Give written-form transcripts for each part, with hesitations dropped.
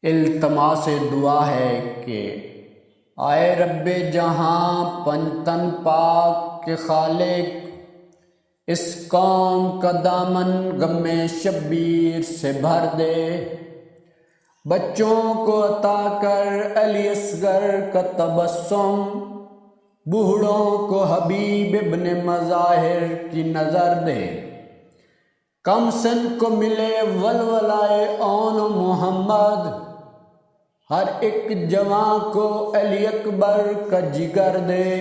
التماس دعا ہے کہ آئے رب جہاں پنتن پاک کے خالق، اس قوم کا دامن غم شبیر سے بھر دے، بچوں کو عطا کر علی اصغر کا تبسم، بوڑھوں کو حبیب ابن مظاہر کی نظر دے، کم سن کو ملے ولولائے اون محمد، ہر ایک جوان کو علی اکبر کا جگر دے،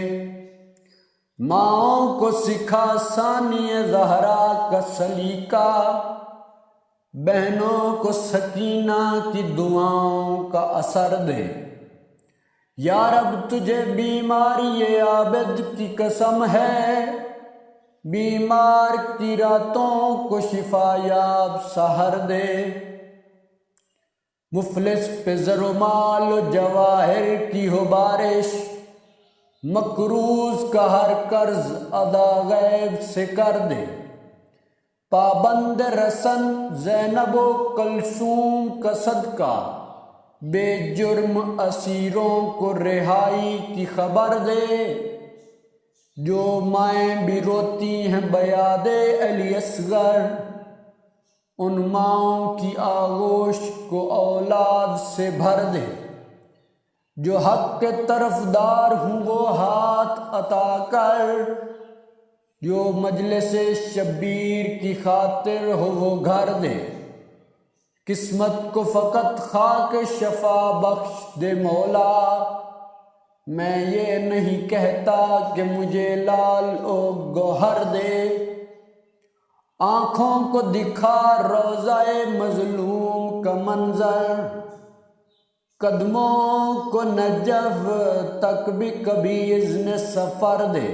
ماؤں کو سکھا ثانی زہرا کا سلیقہ، بہنوں کو سکینہ کی دعاؤں کا اثر دے، یا رب تجھے بیماری عابد کی قسم ہے، بیمار کی راتوں کو شفا یاب سحر دے، مفلس پہ زر و مال و جواہر کی ہو بارش، مقروض کا ہر قرض ادا غیب سے کر دے، پابند رسن زینب و کلثوم کا صدقہ، بے جرم اسیروں کو رہائی کی خبر دے، جو مائیں بھی روتی ہیں بیاد علی اصغر، ان ماؤں کی آغوش کو اولاد سے بھر دے، جو حق کے طرفدار ہوں وہ ہاتھ عطا کر، جو مجلس شبیر کی خاطر ہو وہ گھر دے، قسمت کو فقط خاک شفا بخش دے مولا، میں یہ نہیں کہتا کہ مجھے لال و گوہر دے، آنکھوں کو دکھا روضہ مظلوم کا منظر، قدموں کو نجف تک بھی کبھی اذن سفر دے،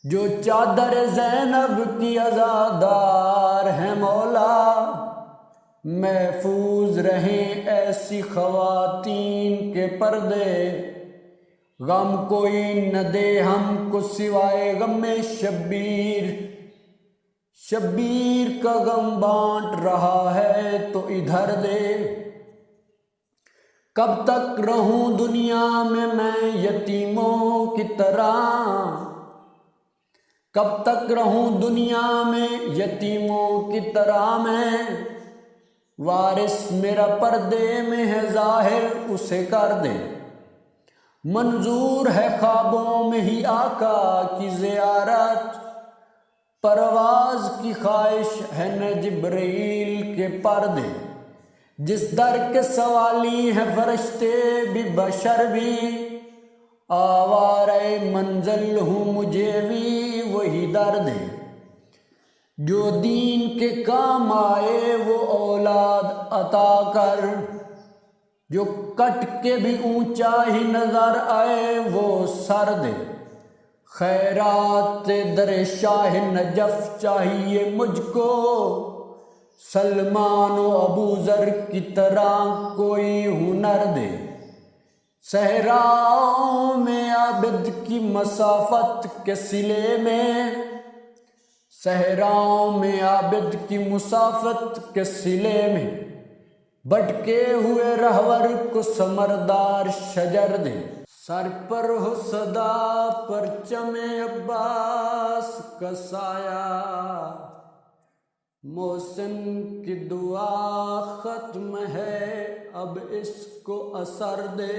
جو چادر زینب کی عزادار ہیں مولا، محفوظ رہیں ایسی خواتین کے پردے، غم کوئی نہ دے ہم کو سوائے غم شبیر، شبیر کا غم بانٹ رہا ہے تو ادھر دے، کب تک رہوں دنیا میں یتیموں کی طرح، کب تک رہوں دنیا میں یتیموں کی طرح میں، وارث میرا پردے میں ہے ظاہر اسے کر دے، منظور ہے خوابوں میں ہی آقا کی زیارت، پرواز کی خواہش ہے نہ جبرائیل کے پردے، جس در کے سوالی ہیں فرشتے بھی بشر بھی، آوارۂ منزل ہوں مجھے بھی وہی درد ہے، جو دین کے کام آئے وہ اولاد عطا کر، جو کٹ کے بھی اونچا ہی نظر آئے وہ سر دے، خیرات در شاہ نجف چاہیے مجھ کو، سلمان و ابو ذر کی طرح کوئی ہنر دے، صحراؤں میں عابد کی مسافت کے صلے میں، صحراؤں میں عابد کی مسافت کے صلے میں، بھٹکے ہوئے رہور کو ثمردار شجر دے، سر پر ہو صدا پرچم عباس کا سایہ، محسن کی دعا ختم ہے اب اس کو اثر دے۔